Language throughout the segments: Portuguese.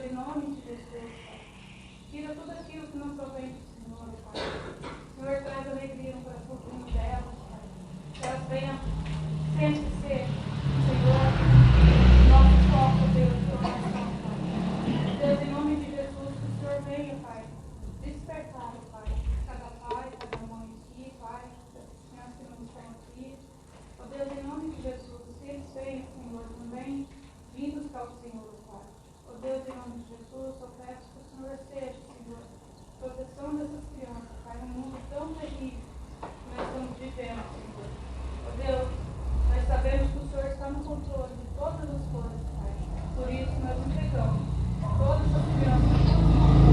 Deus, em nome de Jesus, Pai, tira tudo aquilo que não provém do Senhor, Pai. Senhor, traz alegria no coração delas, Pai. Que elas venham sempre ser, Senhor, nosso foco, Deus, de oração, Pai. Deus, em nome de Jesus, que o Senhor venha, Pai, despertar, Pai, cada pai, cada mãe aqui, Pai, das crianças que não estão aqui. Ó Deus, em nome de Jesus, que eles venham, Senhor, também vindos ao Senhor, Pai. Ó Deus, em nome de Jesus, eu peço que o Senhor seja, Senhor, proteção dessas crianças, Pai, num mundo tão terrível que nós estamos vivendo, Senhor. Ó Deus, nós sabemos que o Senhor está no controle de todas as coisas, Pai. Por isso nós entregamos todas as crianças nas suas mãos.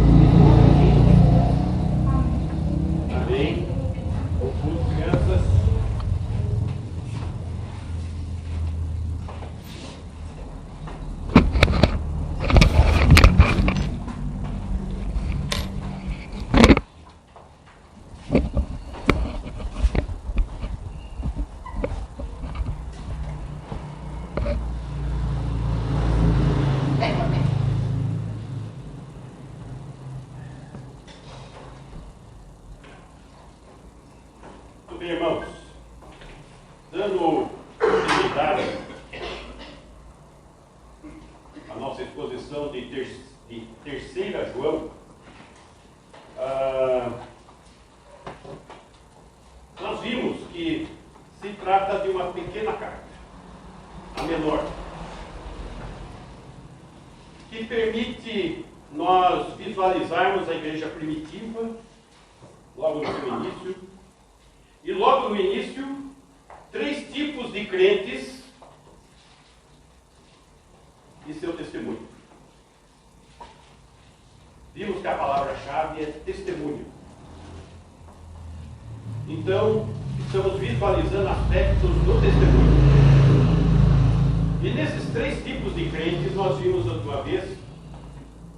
Amém. Amém. Culto, crianças. Bem, irmãos, dando continuidade à nossa exposição de terceira João, nós vimos que se trata de uma pequena carta, a menor, que permite nós visualizarmos a igreja primitiva, logo no seu início. E logo no início, 3 tipos de crentes e seu testemunho. Vimos que a palavra-chave é testemunho. Então, estamos visualizando aspectos do testemunho. E nesses 3 tipos de crentes, nós vimos a última vez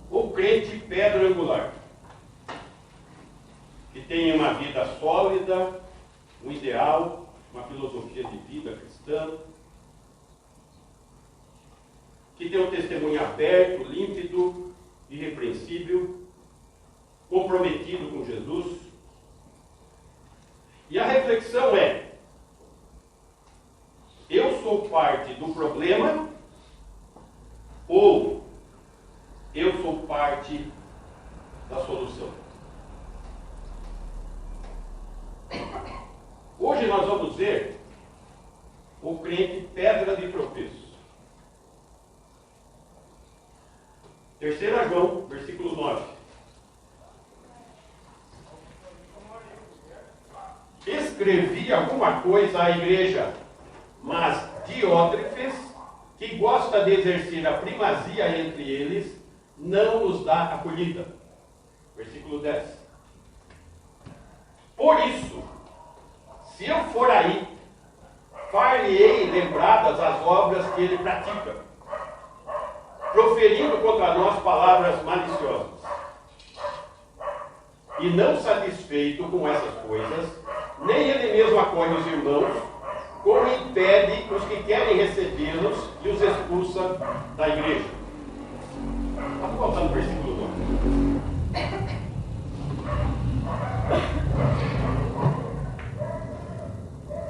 o crente pedra angular, que tem uma vida sólida, um ideal, uma filosofia de vida cristã, que tem um testemunho aberto, límpido, irrepreensível, comprometido com Jesus. E a reflexão é: eu sou parte do problema ou eu sou parte da solução? Hoje nós vamos ver o crente pedra de tropeço. 3 João, versículo 9. Escrevi alguma coisa à igreja, mas Diótrefes, que gosta de exercer a primazia entre eles, não nos dá acolhida. Versículo 10. Por isso, se eu for aí, far-lhe-ei lembradas as obras que ele pratica, proferindo contra nós palavras maliciosas. E não satisfeito com essas coisas, nem ele mesmo acolhe os irmãos, como impede os que querem recebê-los e os expulsa da igreja. Vamos voltar no versículo 9.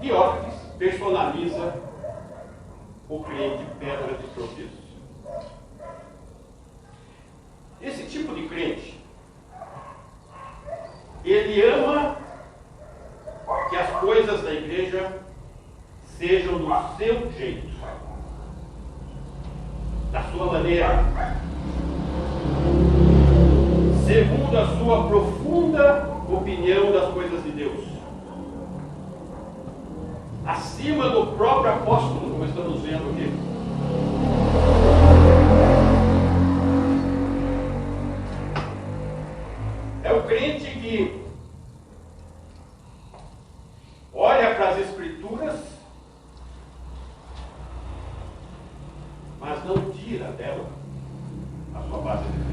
Diótrefes personaliza o crente pedra de tropeço. Esse tipo de crente, ele ama que as coisas da igreja sejam do seu jeito, da sua maneira, segundo a sua profunda opinião das coisas de Deus, acima do próprio apóstolo, como estamos vendo aqui. É o crente que olha para as Escrituras, mas não tira dela a sua base de fé.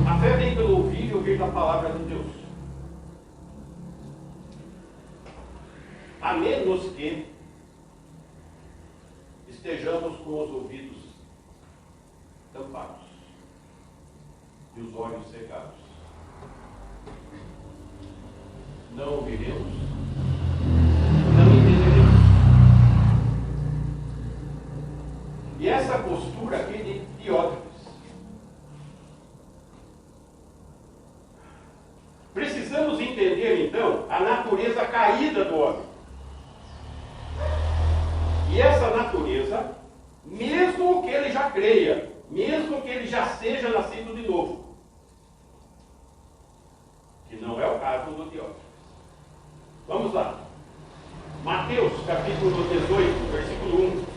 A fé vem pelo ouvir e ouvir da palavra de Deus. A menos que estejamos com os ouvidos tampados e os olhos cegados. Não ouviremos, não entenderemos. E essa postura aqui de Diótrefes. Precisamos entender, então, a natureza caída do homem. E essa natureza, mesmo que ele já creia, mesmo que ele já seja nascido de novo, que não é o caso do Diótrefes. Vamos lá. Mateus, capítulo 18, versículo 1.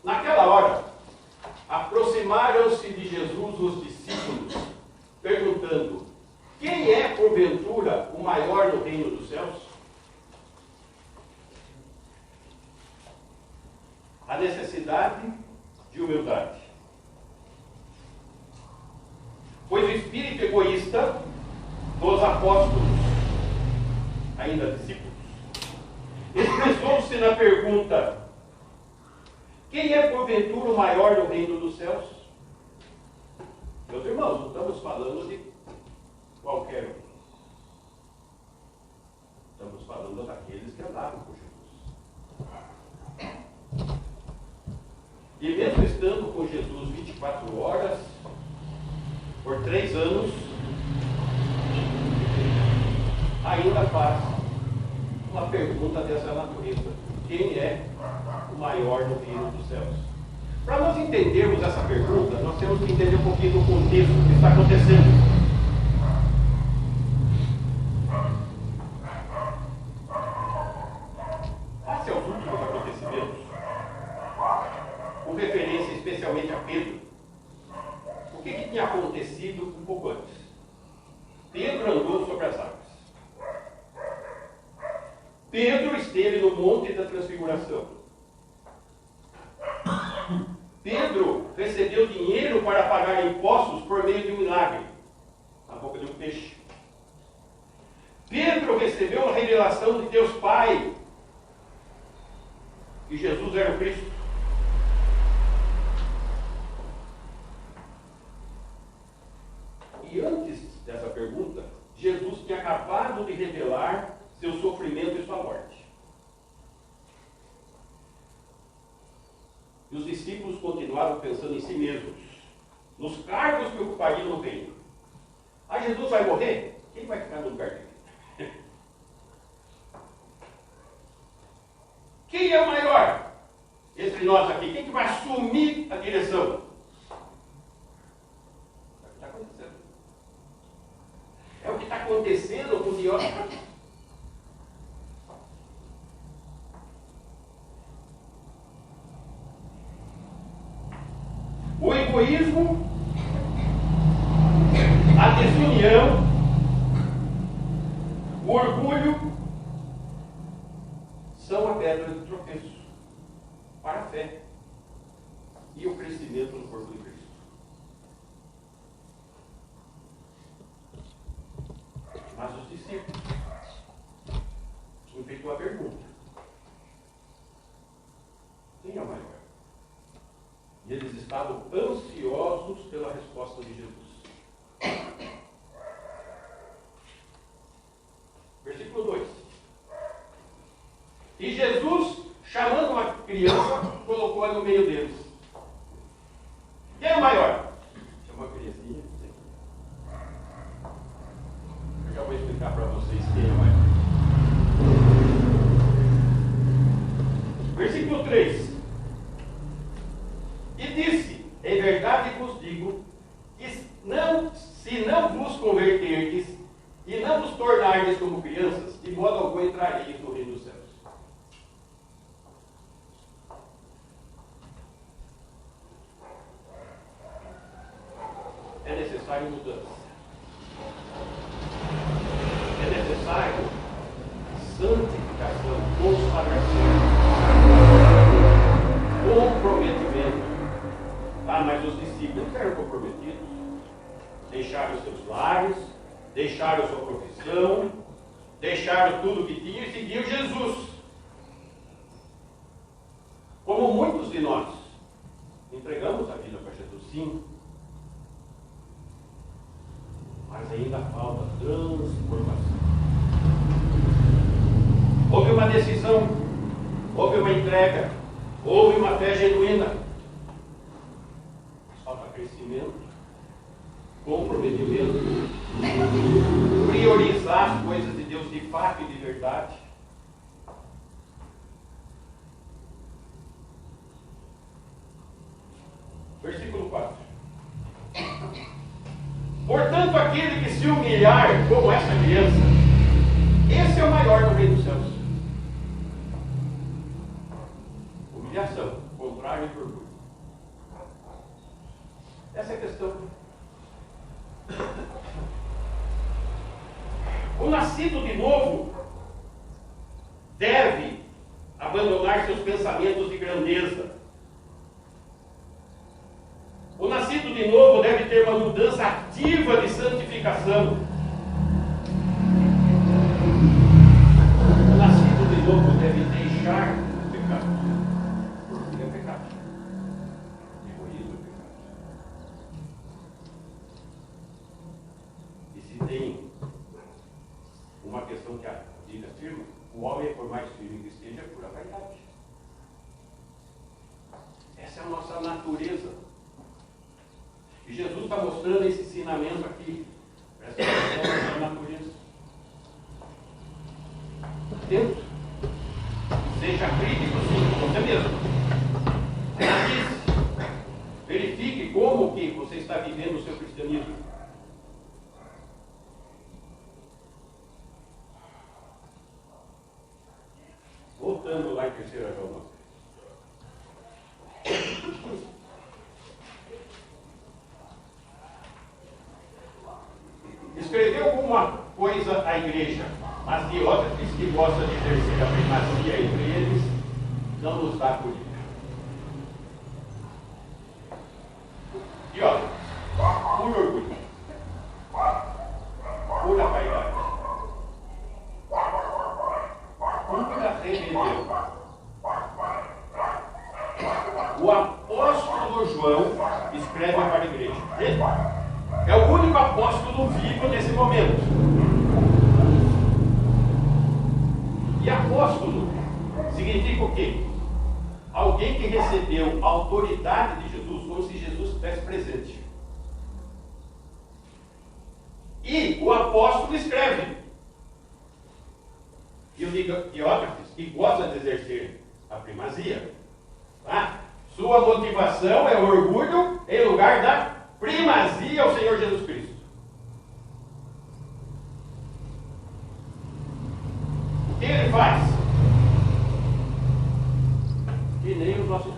Naquela hora, aproximaram-se de Jesus os discípulos, perguntando: quem é, porventura, o maior no reino dos céus? A necessidade de humildade. Pois o espírito egoísta dos apóstolos, ainda discípulos, expressou-se na pergunta: quem é porventura o maior no reino dos céus? Meus irmãos, não estamos falando de qualquer um. Estamos falando daqueles que andavam com Jesus. E mesmo estando com Jesus 24 horas, por 3 anos, ainda faz uma pergunta dessa natureza: quem é o maior no reino dos céus? Para nós entendermos essa pergunta, nós temos que entender um pouquinho do contexto que está acontecendo. Face aos últimos acontecimentos, com referência especialmente a Pedro, o que tinha acontecido um pouco antes? Pedro andou sobre as águas. Pedro esteve no Monte da Transfiguração. Pedro recebeu dinheiro para pagar impostos por meio de um milagre, na boca de um peixe. Pedro recebeu a revelação de Deus Pai, que Jesus era o Cristo. E antes dessa pergunta, Jesus tinha acabado de revelar seu sofrimento e sua morte. E os discípulos continuavam pensando em si mesmos, nos cargos que ocupariam no reino. Ah, Jesus vai morrer? Quem vai ficar no lugar dele? Quem é o maior entre nós aqui? Quem que vai assumir a direção? É o que está acontecendo. É o que está acontecendo com o Diótrefes. O egoísmo, a desunião, o orgulho são a pedra de tropeço para a fé e o crescimento no corpo de Cristo. Mas os discípulos tinham feito a pergunta: quem é o maior? E eles estavam ansiosos pela resposta de Jesus. Versículo 2. E Jesus, chamando uma criança, colocou-a no meio deles. Quem é o maior? Chamou a criancinha. Eu já vou explicar para vocês quem é o maior. Versículo 3. E disse: em verdade vos digo, que se não vos converterdes e não vos tornardes como crianças, de modo algum entrareis no reino dos céus. É necessário mudança. É necessário santificação, consagração, comprometimento. Ah, mas os discípulos eram comprometidos. Deixaram os seus lares, deixaram sua profissão, deixaram tudo o que tinham e seguiam Jesus. Como muitos de nós entregamos a vida para Jesus, sim, mas ainda falta transformação. Houve uma decisão, houve uma entrega, houve uma fé genuína. Falta crescimento, comprometimento, priorizar as coisas de Deus de fato e de verdade. Versículo 4. Portanto, aquele que se humilhar como essa criança, esse é o maior no reino dos céus. Humilhação, contrário de orgulho. Essa é a questão. O nascido de novo deve abandonar seus pensamentos de grandeza. O nascido de novo deve ter uma mudança ativa de santificação. O nascido de novo deve deixar o pecado. Orgulho é pecado. Egoísmo é pecado. E se tem uma questão que a Bíblia afirma, o homem, por mais firme que esteja, é pura vaidade. Essa é a nossa natureza. E Jesus está mostrando esse ensinamento aqui. Presta atenção na natureza. Atento. Seja crítico, sim, com você mesmo. Analise. Verifique como que você está vivendo o seu cristianismo. Voltando lá em 3 João. Escreveu alguma coisa à igreja, mas Diótrefes, que gosta de exercer a primazia entre eles, não nos dá acolhida. Diótrefes, puro orgulho, pura vaidade, pura rebelião. O apóstolo João escreve para a igreja. É o único apóstolo vivo nesse momento. E apóstolo significa o quê? Alguém que recebeu a autoridade de Jesus, como se Jesus estivesse presente. E o apóstolo escreve. E o Diótrefes, que gosta de exercer a primazia, tá? Sua motivação é o orgulho em lugar da primazia ao Senhor Jesus Cristo. O que ele faz? Que nem os nossos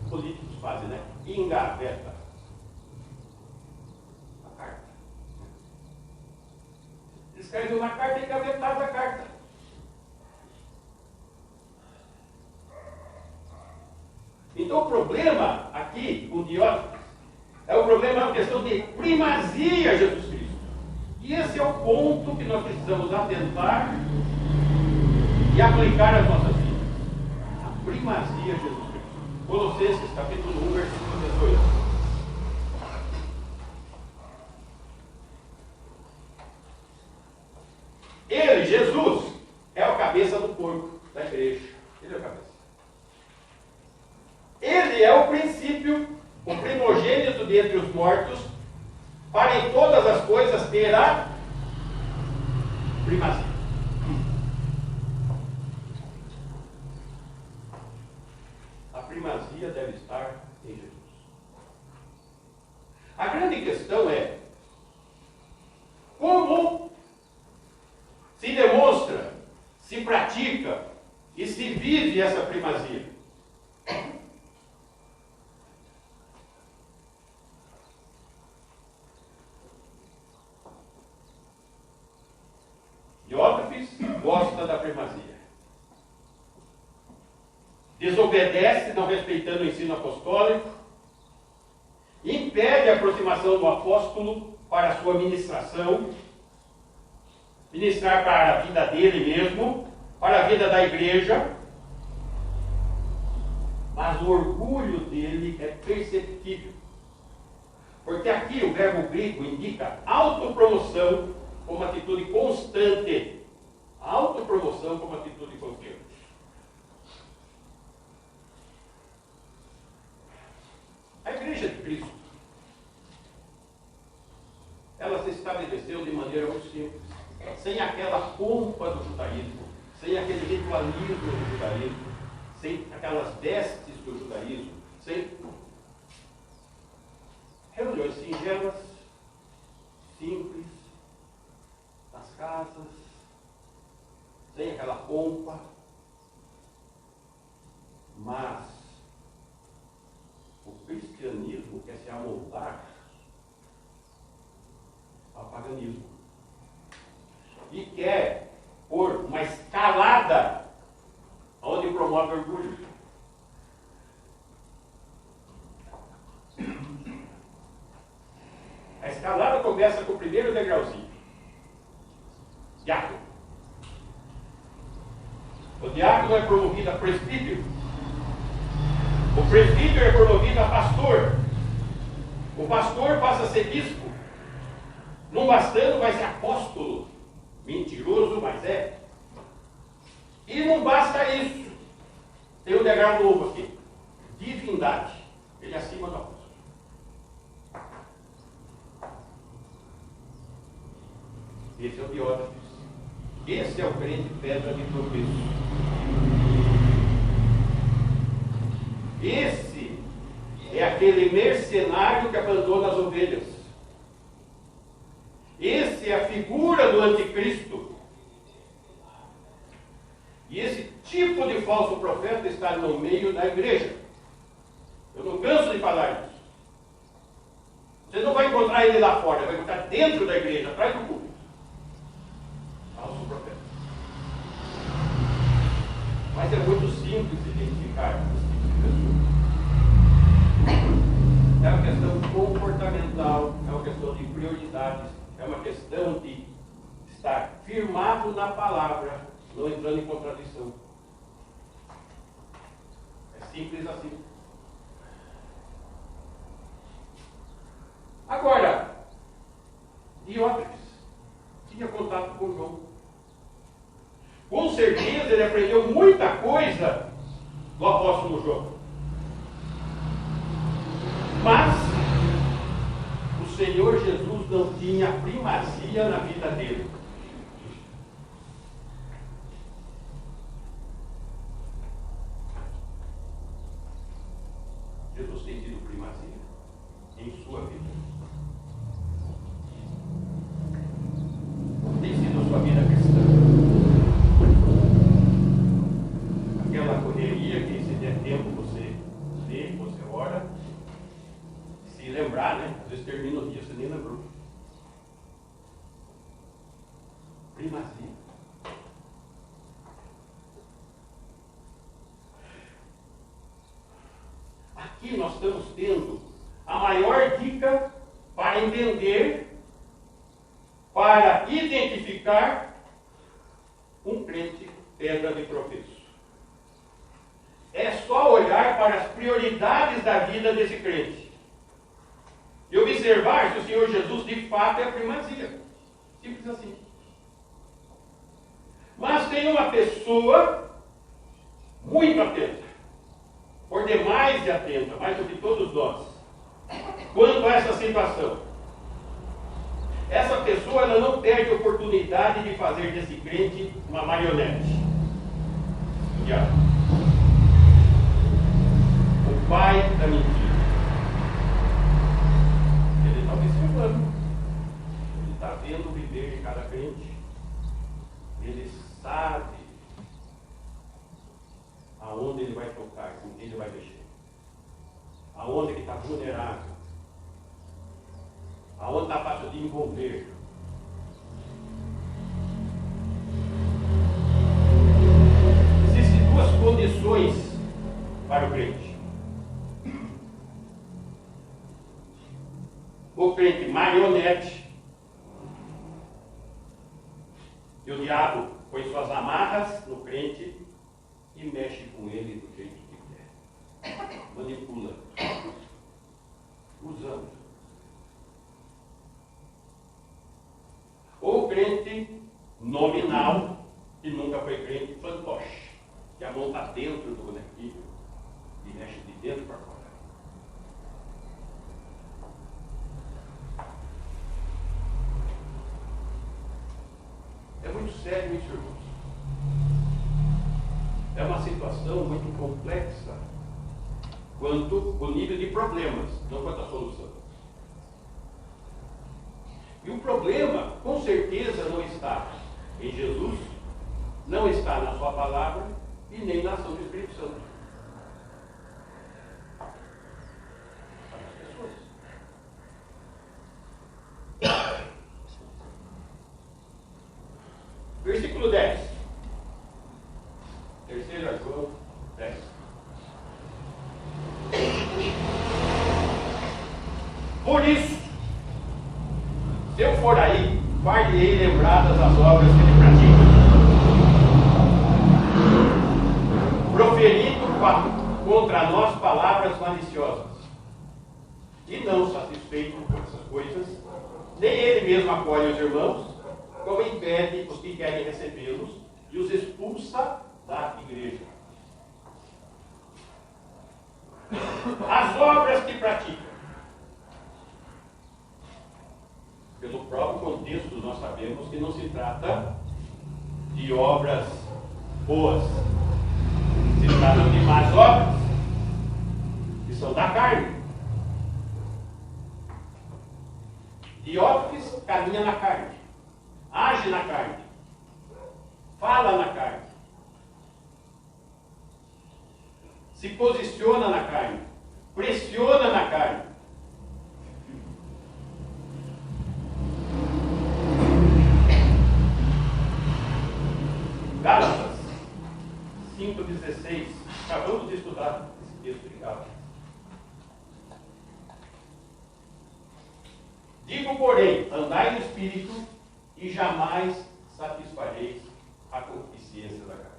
políticos fazem, né? Engaveta a carta. Escreve uma carta e engavetava a carta. Então o problema aqui, com Diótrefes, é o problema, é uma questão de primazia a Jesus Cristo. E esse é o ponto que nós precisamos atentar e aplicar nas nossas vidas. A primazia a Jesus Cristo. Colossenses, capítulo 1, versículo 18. Ele, Jesus, é o cabeça do corpo da igreja. Ele é o cabeça. Ele é o princípio, o primogênito dentre os mortos, para em todas as coisas ter a primazia. A primazia deve estar em Jesus. A grande questão é como se demonstra, se pratica e se vive essa primazia. Diótrefes gosta da primazia. Desobedece, não respeitando o ensino apostólico. Impede a aproximação do apóstolo para a sua ministração. Ministrar para a vida dele mesmo, para a vida da igreja. Mas mas o orgulho dele é perceptível. Porque aqui o verbo grego indica autopromoção como atitude constante. Autopromoção como atitude constante. A Igreja de Cristo, ela se estabeleceu de maneira muito simples, sem aquela pompa do judaísmo, sem aquele ritualismo do judaísmo, sem aquelas vestes do judaísmo, sem reuniões singelas, simples, nas casas, sem aquela pompa, mas o cristianismo quer se amoldar ao paganismo e quer pôr uma escalada onde promove orgulho. A escalada começa com o primeiro degrauzinho, diácono. O diácono é promovido a presbítero. O presbítero é promovido a pastor. O pastor passa a ser bispo. Não bastando, vai ser apóstolo. Mentiroso, mas é. E não basta isso. Tem um degrau novo aqui. Divindade. Ele é acima do apóstolo. Esse é o Diótrefes. Esse é o crente pedra de tropeço. Esse é aquele mercenário que abandona as ovelhas. Esse é a figura do anticristo. E esse tipo de falso profeta está no meio da igreja. Eu não canso de falar isso. Você não vai encontrar ele lá fora, vai encontrar dentro da igreja, atrás do púlpito. Falso profeta. Mas é muito simples identificar esse tipo de pessoa. É uma questão comportamental, é uma questão de prioridades, é uma questão de estar firmado na palavra, não entrando em contradição. É simples assim. Agora, Diótrefes tinha contato com João. Com certeza ele aprendeu muita coisa do apóstolo João. Mas o Senhor Jesus não tinha primazia na vida dele. Jesus tem tido primazia em sua vida. Tem sido a sua vida cristã. Aquela correria que, se der tempo, você lê, você ora, se lembrar, né? Às vezes termina o dia, você nem lembrou. Primazia. Aqui nós estamos tendo a maior dica para entender, para identificar um crente pedra de tropeço. É só olhar para as prioridades da vida desse crente e observar se o Senhor Jesus de fato é a primazia. Simples assim. Mas tem uma pessoa muito atenta, por demais de atenta, mais do que todos nós, quanto a essa situação. Essa pessoa ela não perde a oportunidade de fazer desse crente uma marionete. O diabo. O pai da mentira. Ele está observando. Ele está vendo o viver de cada crente. Ele sabe aonde ele vai tocar, com quem ele vai mexer. Aonde ele está vulnerável. Aonde está fácil de envolver. Existem duas condições para o crente. O crente marionete. E o diabo põe suas amarras no crente e mexe com ele do jeito que quer. situação muito complexa quanto o nível de problemas, não quanto a solução. E o problema, com certeza, não está em Jesus, não está na sua palavra e nem na ação do Espírito Santo. Está nas pessoas. Versículo 10. 3 João 10. Por isso, se eu for aí, guarde-ei lembradas as obras que ele pratica, proferindo contra nós palavras maliciosas, e não satisfeito com essas coisas, nem ele mesmo acolhe os irmãos, como impede os que querem recebê-los e os expulsa da igreja. As obras que pratica. Pelo próprio contexto, nós sabemos que não se trata de obras boas. Se trata de más obras, que são da carne. Diótrefes caminha na carne, age na carne, fala na carne, se posiciona na carne, pressiona na carne. Gálatas 5,16. Acabamos de estudar esse texto de Gálatas. Digo, porém, andai no Espírito e jamais satisfareis a concupiscência da carne.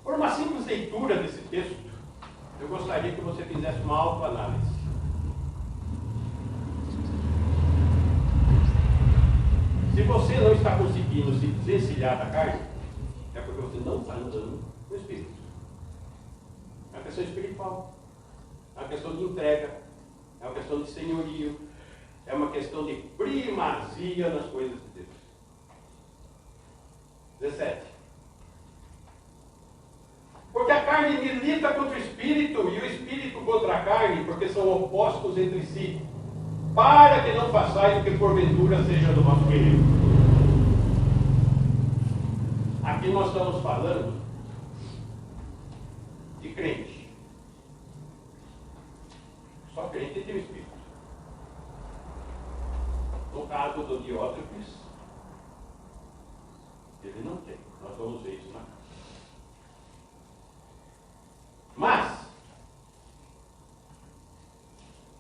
Por uma simples leitura desse texto, eu gostaria que você fizesse uma autoanálise. Se você não está conseguindo se desvencilhar da carne, é porque você não está andando no Espírito. É uma questão espiritual. É uma questão de entrega. É uma questão de senhorio. É uma questão de primazia nas coisas de Deus. 17. Porque a carne milita contra o Espírito e o Espírito contra a carne, porque são opostos entre si, para que não façais o que porventura seja do vosso querer. Aqui nós estamos falando de crente. Só crente tem o Espírito. No caso do Diótrefes, ele não tem. Nós vamos ver isso na casa. Mas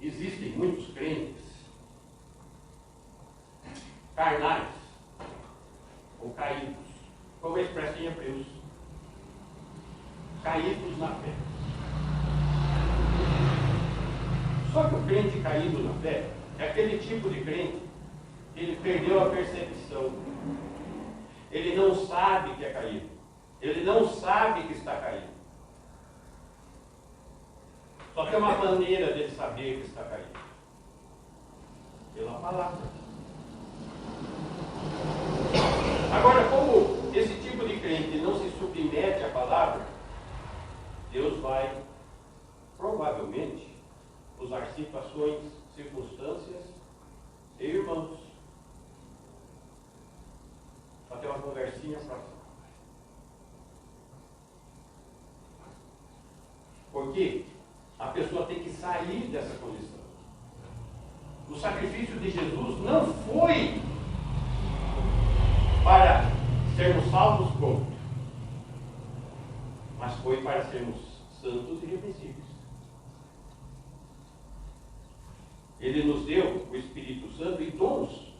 existem muitos crentes carnais ou caídos, como é expresso em Hebreus, caídos na fé. Só que o crente caído na fé é aquele tipo de crente que ele perdeu a percepção. Ele não sabe que é caído. Ele não sabe que está caído. Só tem uma maneira dele saber que está caído. Pela palavra. Agora, como esse tipo de crente não se submete à palavra, Deus vai, provavelmente, usar situações, circunstâncias e irmãos para ter uma conversinha próxima. Porque a pessoa tem que sair dessa condição. O sacrifício de Jesus não foi para sermos salvos pronto, mas foi para sermos santos e irrepreensíveis. Ele nos deu o Espírito Santo e dons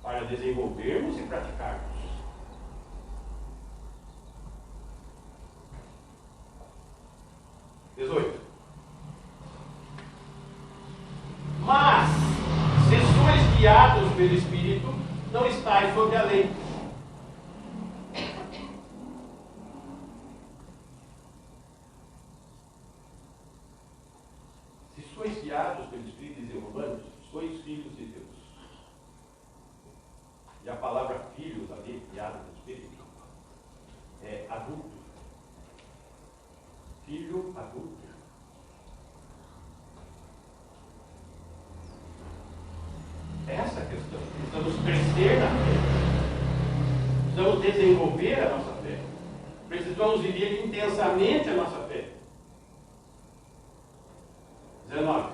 para desenvolvermos e praticarmos. Mas, se sois guiados pelo Espírito, não estáis sob a lei. Se sois guiados pelo Espírito, diz em Romanos, sois filhos de Deus. E a palavra filhos ali, guiado pelo Espírito, adulto. Filho adulto. Essa é a questão. Precisamos crescer na fé. Precisamos desenvolver a nossa fé. Precisamos viver intensamente a nossa fé. 19.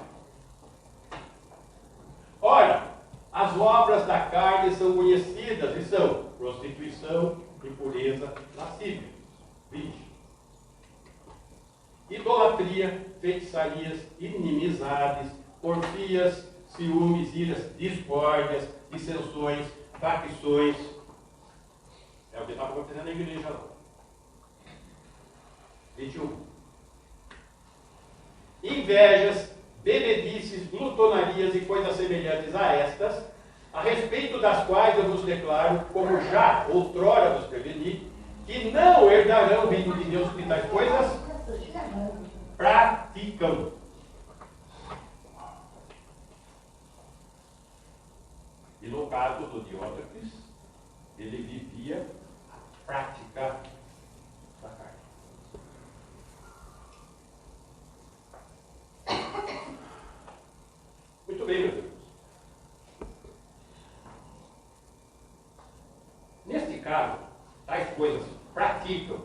Ora, as obras da carne são conhecidas e são prostituição, impureza, lascívia. 20. Idolatria, feitiçarias, inimizades, porfias, ciúmes, iras, discórdias, dissensões, facções. É o que estava acontecendo na igreja lá. 21. Invejas, bebedices, glutonarias e coisas semelhantes a estas, a respeito das quais eu vos declaro, como já outrora vos preveni, que não herdarão o reino de Deus que tais coisas praticam. E no caso do Diótrefes, ele vivia a prática da carne. Muito bem, meus irmãos. Neste caso, tais coisas praticam,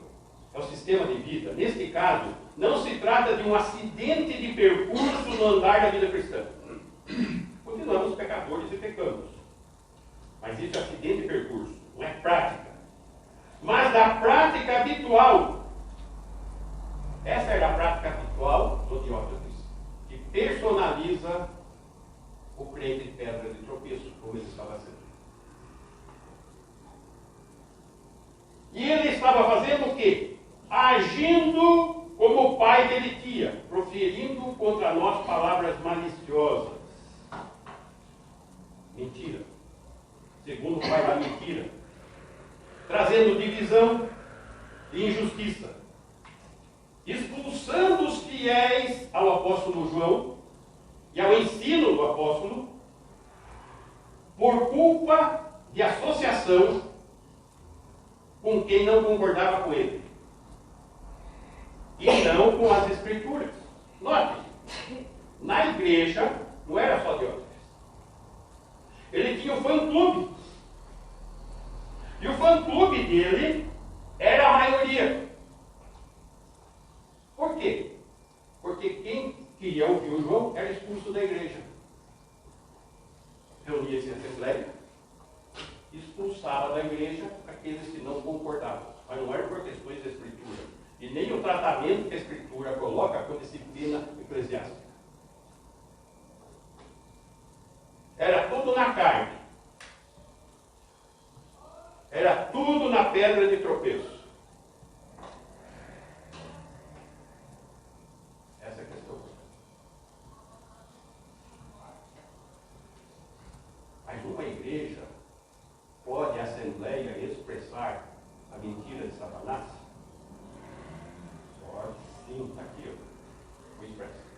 é o sistema de vida. Neste caso, não se trata de um acidente de percurso no andar da vida cristã. Continuamos pecadores e pecamos. Mas isso é acidente de percurso, não é prática. Mas da prática habitual. Essa era a prática habitual do Diótrefes, que personaliza o crente de pedra de tropeço, como ele estava sendo. E ele estava fazendo o quê? Agindo como o pai dele tinha, proferindo contra nós palavras maliciosas. Mentira. Segundo o pai da mentira. Trazendo divisão e injustiça. Expulsando os fiéis ao apóstolo João e ao ensino do apóstolo por culpa de associação com quem não concordava com ele. E não com as escrituras. Note, na igreja não era só Diótrefes. Ele tinha um fã-clube. E o fã-clube dele era a maioria. Por quê? Porque quem queria ouvir o João era expulso da igreja. Reunia-se em assembleia, expulsava da igreja aqueles que não concordavam. Mas não era por questões da Escritura. E nem o tratamento que a Escritura coloca com disciplina eclesiástica. Era tudo na carne. Era tudo na pedra de tropeço. Essa é a questão. Mas uma igreja pode a assembleia expressar a mentira de Satanás? Pode sim, está aqui, ó. O expresso.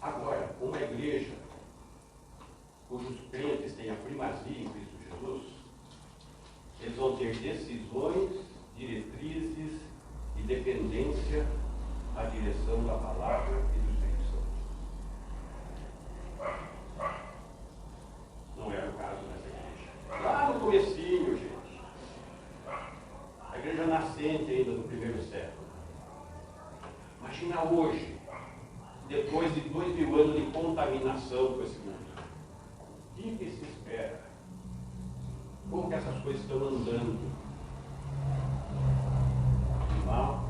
Agora, uma igreja cujos crentes têm a primazia em Cristo Jesus, eles vão ter decisões, diretrizes e dependência à direção da palavra e do Espírito Santo. Não era o caso nessa igreja. Lá no comecinho, gente, a igreja nascente ainda do primeiro século. Imagina hoje, depois de 2000 anos de contaminação com esse mundo. O que se espera? Como que essas coisas estão andando? Mal.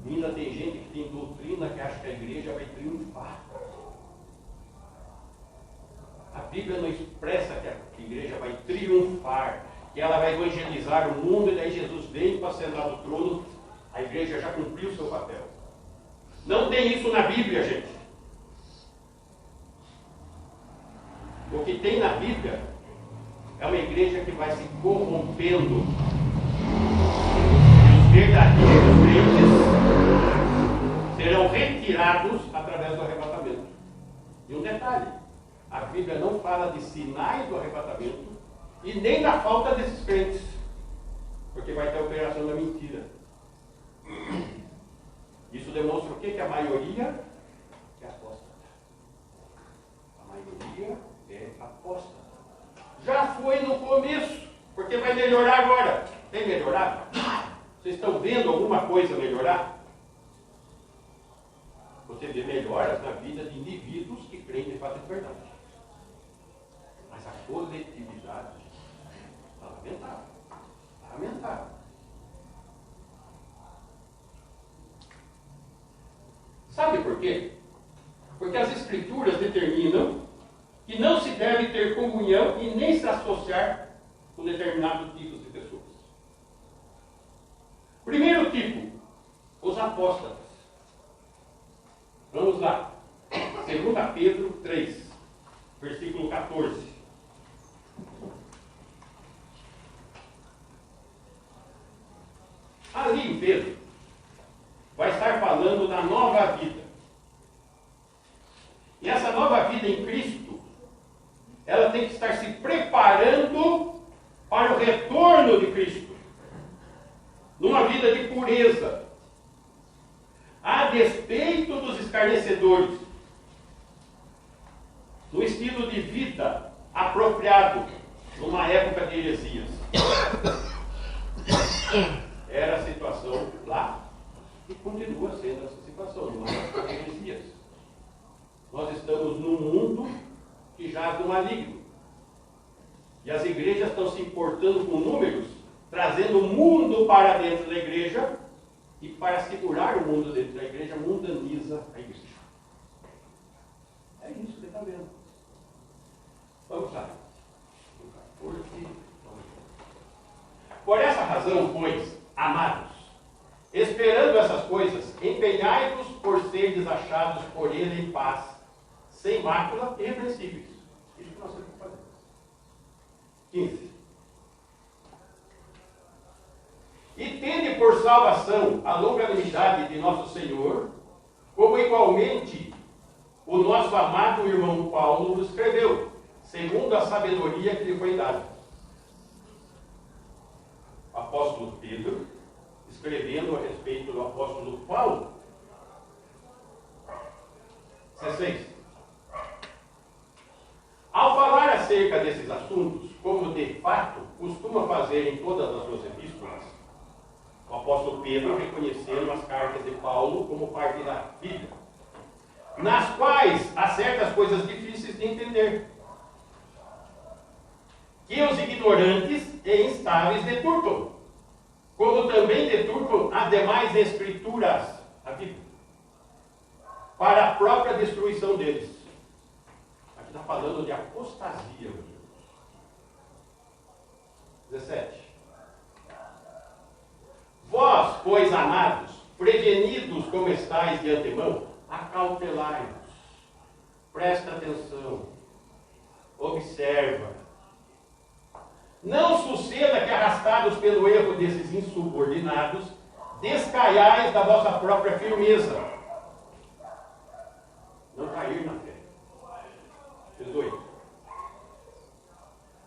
Ainda tem gente que tem doutrina que acha que a igreja vai triunfar. A Bíblia não expressa que a igreja vai triunfar, que ela vai evangelizar o mundo e daí Jesus vem para sentar no trono. A igreja já cumpriu o seu papel. Não tem isso na Bíblia, gente. O que tem na Bíblia é uma igreja que vai se corrompendo. E os verdadeiros crentes serão retirados através do arrebatamento. detalhe, a Bíblia não fala de sinais do arrebatamento e nem da falta desses crentes, porque vai ter a operação da mentira. Isso demonstra o quê? Que a maioria é apóstata. A maioria é apóstata. Já foi no começo, porque vai melhorar agora. Tem melhorado? Vocês estão vendo alguma coisa melhorar? Você vê melhoras na vida de indivíduos que creem de fato de verdade. Mas a coletividade está lamentável. Está lamentável. Sabe por quê? Porque as Escrituras determinam que não se deve ter comunhão e nem se associar com determinados tipos de pessoas. Primeiro tipo, os apóstatas. Vamos lá. 2 Pedro 3, versículo 14. Ali em Pedro, vai estar falando da nova vida. E essa nova vida em Cristo, ela tem que estar se preparando para o retorno de Cristo. Numa vida de pureza. A despeito dos escarnecedores. No estilo de vida apropriado numa época de heresias. Era a situação lá e continua sendo essa situação, numa época de heresias. Nós estamos num mundo que jaz do maligno. E as igrejas estão se importando com números, trazendo o mundo para dentro da igreja, e para segurar o mundo dentro da igreja, mundaniza a igreja. É isso que está vendo. Vamos lá. 14. Por essa razão, pois, amados, esperando essas coisas, empenhai-vos por seres achados por ele em paz, sem mácula e irrepreensíveis. Isso que nós temos que fazer. 15. E tende por salvação a longanimidade de nosso Senhor, como igualmente o nosso amado irmão Paulo escreveu, segundo a sabedoria que lhe foi dada. O apóstolo Pedro, escrevendo a respeito do apóstolo Paulo. 16. Ao falar acerca desses assuntos, como de fato costuma fazer em todas as suas epístolas, o apóstolo Pedro reconhecendo as cartas de Paulo como parte da Bíblia, nas quais há certas coisas difíceis de entender, que os ignorantes e instáveis deturpam, como também deturpam as demais escrituras, a Bíblia, para a própria destruição deles. Aqui está falando de apostasia, meu Deus. 17. Vós, pois, amados, prevenidos como estáis de antemão, acautelai-vos. Presta atenção. Observa. Não suceda que, arrastados pelo erro desses insubordinados, descaiais da vossa própria firmeza. Não cair na fé. 18.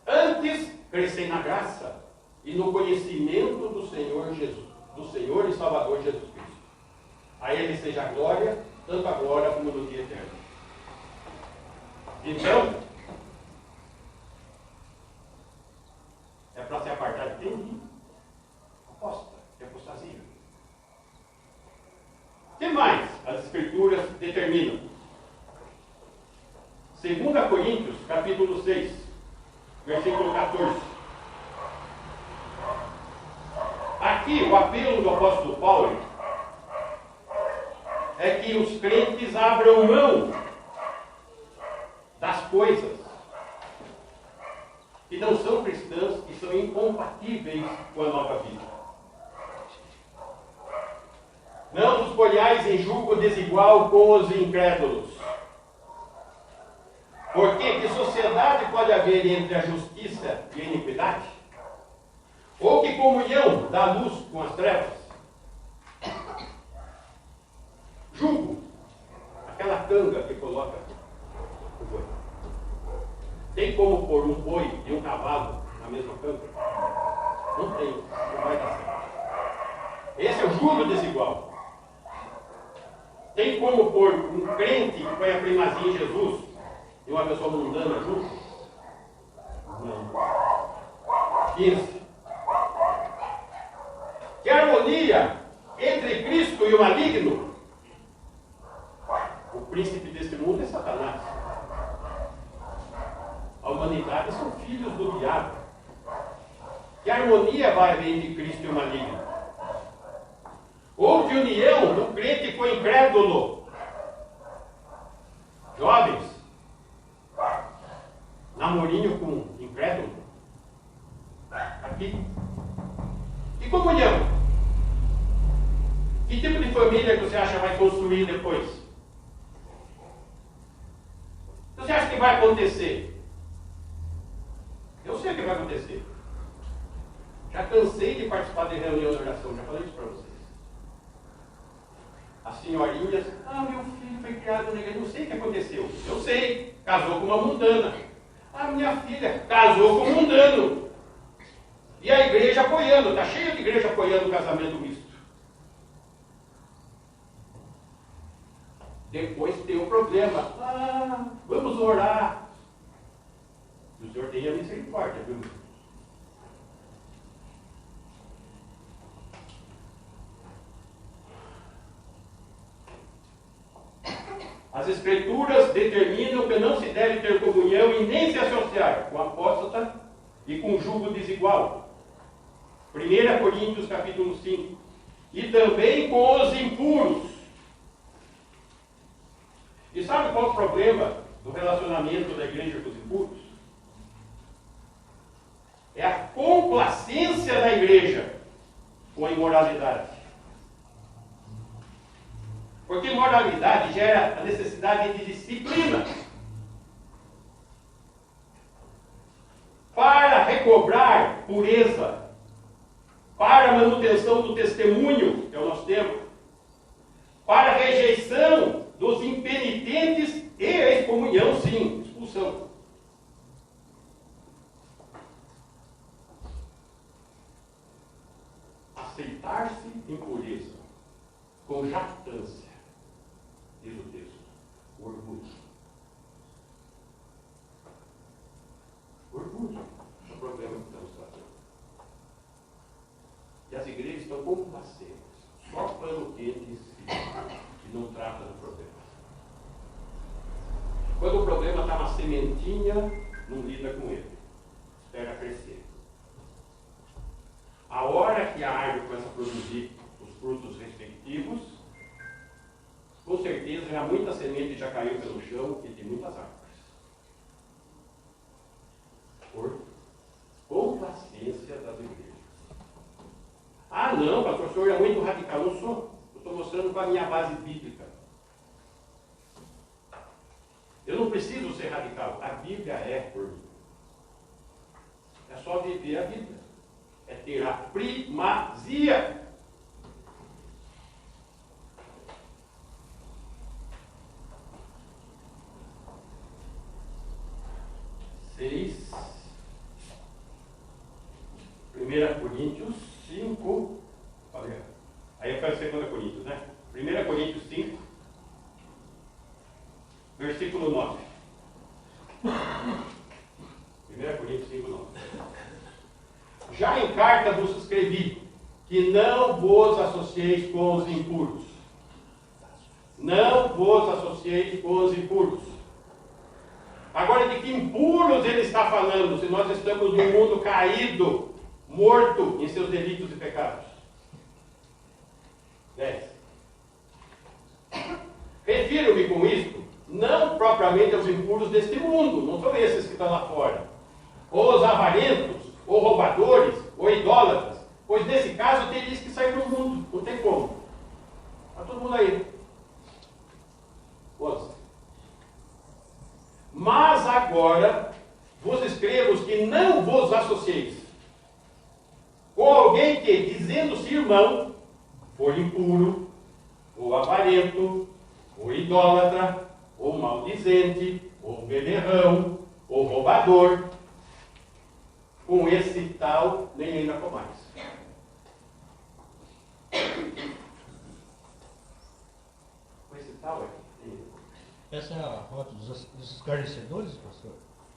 Antes, crescei na graça e no conhecimento do Senhor Jesus, do Senhor e Salvador Jesus Cristo. A Ele seja a glória, tanto agora como no dia eterno. Então, é para se apartar de quem? Aposta, de apostasia. O que mais as Escrituras determinam? 2 Coríntios, capítulo 6, versículo 14. Aqui, o apelo do apóstolo Paulo é que os crentes abram mão das coisas que não são cristãs e são incompatíveis com a nova vida. Não vos ponhais em julgo desigual com os incrédulos. Porque que sociedade pode haver entre a justiça e a iniquidade? Ou que comunhão da luz com as trevas? Julgo, aquela canga que coloca o boi. Tem como pôr um boi e um cavalo na mesma cama? Não tem, não vai dar certo. Esse é o julgo desigual. Tem como pôr um crente que põe a primazia em Jesus e uma pessoa mundana junto? Não. 15. Que harmonia entre Cristo e o maligno? O príncipe deste mundo é Satanás. A humanidade são filhos do diabo. Que harmonia vai haver entre Cristo e o maligno? Houve união do crente com o incrédulo. Jovens, namorinho com incrédulo. Aqui. Que comunhão? Que tipo de família que você acha vai construir depois? Você acha que vai acontecer? Eu sei o que vai acontecer. Já cansei de participar de reunião de oração, já falei isso para vocês. As senhorinhas, meu filho foi criado na igreja, não sei o que aconteceu. Eu sei, casou com uma mundana. Minha filha casou com um mundano. E a igreja apoiando, está cheio de igreja apoiando o casamento misto. Depois tem o problema. Vamos orar. O Senhor tenha misericórdia, viu? As Escrituras determinam que não se deve ter comunhão e nem se associar com o apóstata e com o jugo desigual. 1 Coríntios capítulo 5. E também com os impuros. E sabe qual é o problema do relacionamento da igreja com os impuros? É a complacência da igreja com a imoralidade. Porque moralidade gera a necessidade de disciplina. Para recobrar pureza, para a manutenção do testemunho, que é o nosso tema, para a rejeição dos impenitentes e a excomunhão, sim, expulsão. Aceitar-se em pureza, com jactância. Diz o texto, orgulho. Orgulho é o problema que estamos tratando. E as igrejas estão complacentes, só pano quente em si, e não trata do problema. Quando o problema está na sementinha, não lida com ele. Espera crescer. A hora que a árvore começa a produzir os frutos respectivos, com certeza já muita semente já caiu pelo chão e tem muitas árvores. Por complacência das igrejas. Não, pastor, o senhor é muito radical. Não sou. Eu estou mostrando com a minha base bíblica. Eu não preciso ser radical. A Bíblia é por mim. É só viver a Bíblia. É ter a primazia. Seis. 1 Coríntios 5. Aí eu quero 2 Coríntios, né? 1 Coríntios 5, versículo 9. 1 Coríntios 5, 9. Já em carta vos escrevi que não vos associeis com os impuros. Não vos associeis com os impuros. Agora, de que impuros ele está falando, se nós estamos num mundo caído, morto em seus delitos e pecados? 10. Refiro-me com isto, não propriamente aos impuros deste mundo, não são esses que estão lá fora, ou os avarentos, ou roubadores, ou idólatras, pois nesse caso teria que sair do mundo, não tem como. Está todo mundo aí. 11. Mas agora vos escrevo que não vos associeis com alguém que, dizendo-se irmão, for impuro, ou avarento, ou idólatra, ou maldizente, ou beberrão, ou roubador, com esse tal nem ainda com mais. Com esse tal aqui. Essa é a rota dos escarnecedores, pastor?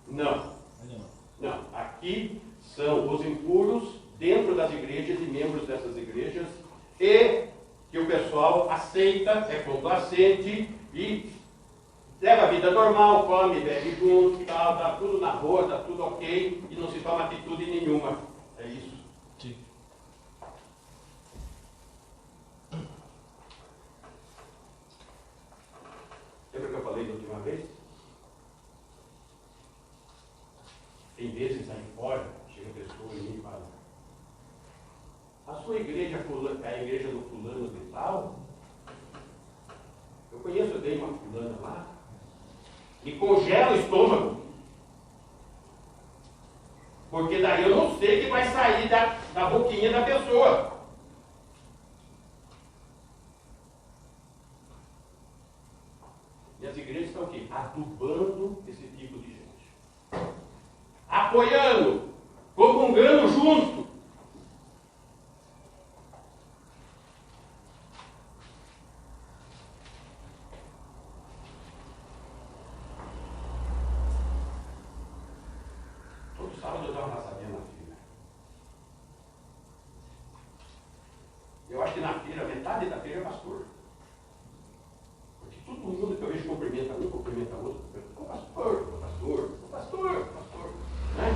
Não. Ainda não. Não. Aqui são os impuros dentro das igrejas e membros dessas igrejas, e que o pessoal aceita, é complacente e leva a vida normal, come, bebe junto, tal, tá tudo na rua, tá tudo ok, e não se toma atitude nenhuma. É isso. Sim. Lembra que eu falei da última vez? Tem vezes aí fora, chega a pessoa em mim e fala: a sua igreja é a igreja do fulano de tal? Eu conheço bem uma fulana lá. Me congela o estômago. Porque daí eu não sei o que vai sair da boquinha da pessoa. E as igrejas estão aqui, adubando esse tipo de gente. Apoiando, comungando junto. Todo sábado eu dou uma passadinha na feira. Eu acho que na feira, metade da feira é pastor. Porque todo mundo que eu vejo cumprimenta um, cumprimenta outro. Ô pastor, ô pastor, ô pastor, ô pastor. Né?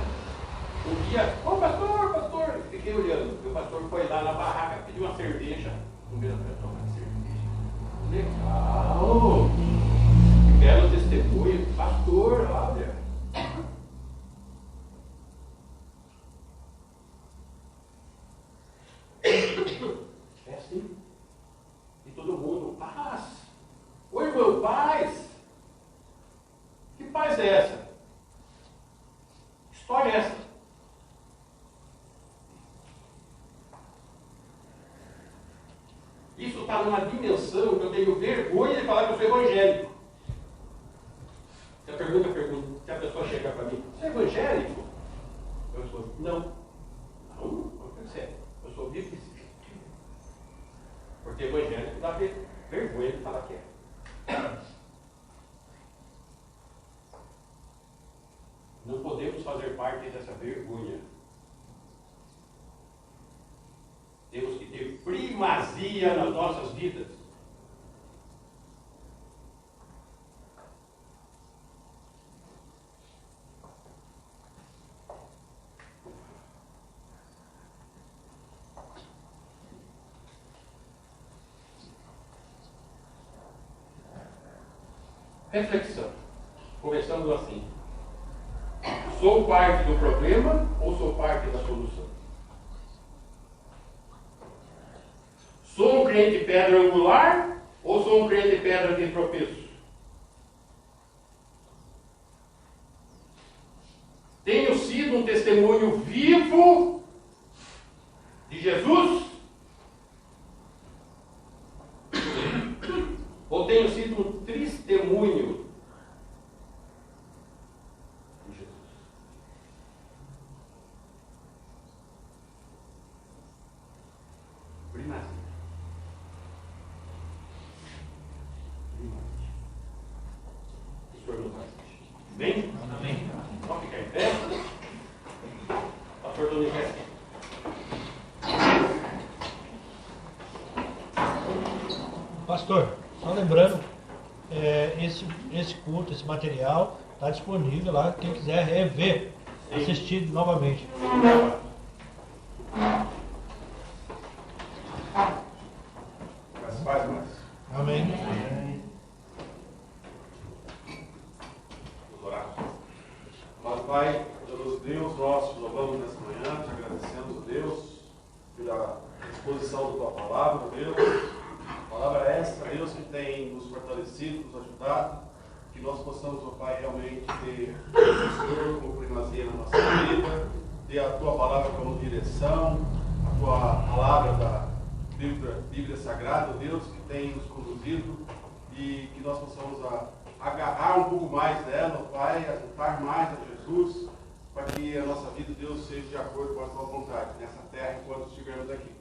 Um dia, ô pastor, pastor. Eu fiquei olhando. O pastor foi lá na barraca, pediu uma cerveja. Não veio para tomar cerveja. Legal! Belo testemunho. Pastor, olha. É assim. E todo mundo, paz. Ô irmão, paz. Que paz é essa? Que história é essa? Isso está numa dimensão que eu tenho vergonha de falar que eu sou evangélico. Se a pessoa chega para mim, você é evangélico? Eu sou, não. Não, não quer dizer. Eu sou bíblico. Porque evangélico dá vergonha de falar que é. Não podemos fazer parte dessa vergonha. Temos que ter primazia nas nossas vidas. Reflexão. Começando assim. Sou parte do problema ou sou parte da solução? Sou um crente pedra angular ou sou um crente pedra de tropeço? Tenho sido um testemunho vivo de Jesus? Ou tenho sido um testemunho de Jesus? Primazia. O Senhor nos assiste. Bem? Amém. Vamos ficar em pé. Pastor Donizetti. Pastor, só lembrando, esse culto, esse material está disponível lá, quem quiser rever, assistir novamente. Mas faz mais. Amém. Vamos orar. Amado Pai, poderoso Deus, nós te louvamos nessa manhã, te agradecemos, ó Deus, pela exposição da tua palavra, ó Deus. Palavra esta, Deus, que tem nos fortalecido, nos ajudado, que nós possamos, ó Pai, realmente ter o Senhor como primazia na nossa vida, ter a tua palavra como direção, a tua palavra da Bíblia Sagrada, ó Deus, que tem nos conduzido, e que nós possamos agarrar um pouco mais dela, Pai, ajudar mais a Jesus, para que a nossa vida, Deus, seja de acordo com a tua vontade, nessa terra, enquanto estivermos aqui.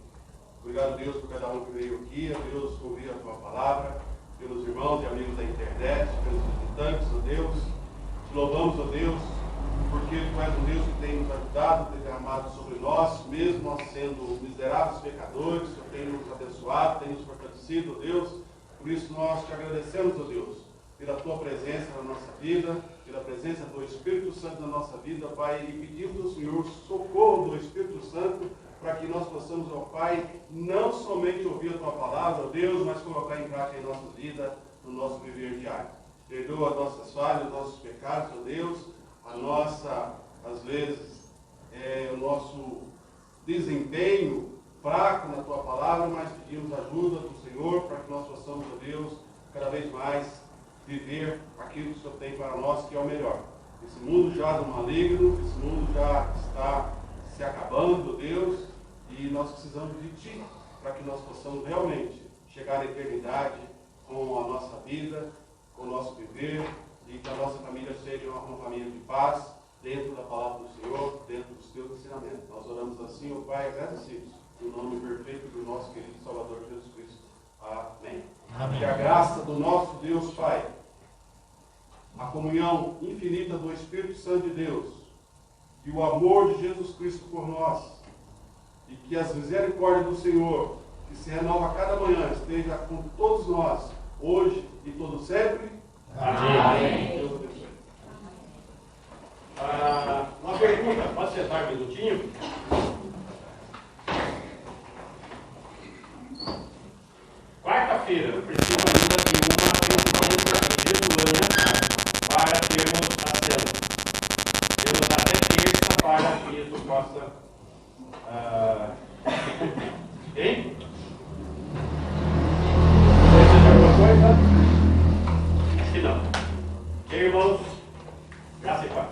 Obrigado, Deus, por cada um que veio aqui, a Deus, ouvir a tua palavra, pelos irmãos e amigos da internet, pelos visitantes, ó Deus. Te louvamos, ó Deus, porque tu és um Deus que tem nos ajudado, tem derramado sobre nós, mesmo nós sendo miseráveis pecadores, tu tem nos abençoado, tem nos fortalecido, ó Deus. Por isso nós te agradecemos, ó Deus, pela tua presença na nossa vida, pela presença do Espírito Santo na nossa vida, Pai, e pedimos ao Senhor socorro do Espírito Santo, para que nós possamos, ó Pai, não somente ouvir a tua palavra, ó Deus, mas colocar em prática em nossa vida, no nosso viver diário. Perdoa as nossas falhas, os nossos pecados, ó Deus, a nossa, às vezes, o nosso desempenho fraco na tua palavra, mas pedimos ajuda do Senhor para que nós possamos, ó Deus, cada vez mais viver aquilo que o Senhor tem para nós, que é o melhor. Esse mundo já do maligno, esse mundo já está se acabando, ó Deus, e nós precisamos de Ti, para que nós possamos realmente chegar à eternidade com a nossa vida, com o nosso viver, e que a nossa família seja uma família de paz, dentro da palavra do Senhor, dentro dos Teus ensinamentos. Nós oramos assim, ó Pai, agradecidos, no nome perfeito do nosso querido Salvador Jesus Cristo. Amém. Amém. Que a graça do nosso Deus Pai, a comunhão infinita do Espírito Santo de Deus, e o amor de Jesus Cristo por nós, e que as misericórdias do Senhor, que se renova a cada manhã, esteja com todos nós, hoje e todo sempre. Amém. Deus abençoe. Uma pergunta, pode sentar um minutinho? Quarta-feira, preciso ainda de uma residência em Jesuânia para termos a cena. Temos até terça para que isso possa... Hein? Precisa de alguma coisa? Acho que não. Irmãos, graça e paz.